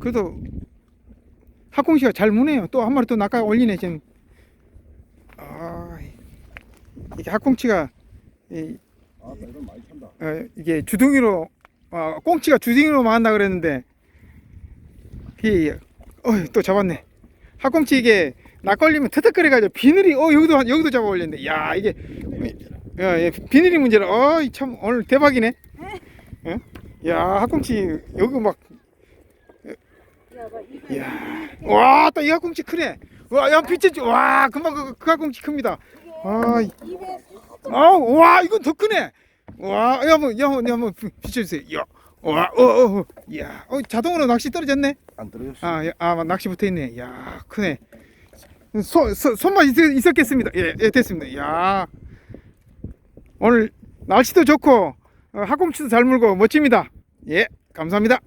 그래도 학꽁씨가 잘 무네요. 또 한 마리 또 낚아 올리네 지금. 아, 이게 학꽁치가 이건 많이 찬다. 이게 주둥이로 꽁치가 주둥이로 만한다 그랬는데 또 잡았네. 학꽁치 이게 낚걸리면 터득거려가지고 비늘이 여기도 잡아 올렸네. 야 이게 비늘이 문제라. 참 오늘 대박이네. 야 학꽁치 여기 막 와, 또 이 학꽁치 크네. 와, 야, 비쳤지. 와, 금방 그 학꽁치 큽니다. 와, 이건 더 크네. 와, 한번 비춰주세요. 야, 와, 야, 자동으로 낚시 떨어졌네. 안 떨어졌어. 낚시 붙어 있네. 야, 크네. 손만 있었겠습니다. 예, 됐습니다. 야, 오늘 날씨도 좋고 학꽁치도 잘 물고 멋집니다. 예, 감사합니다.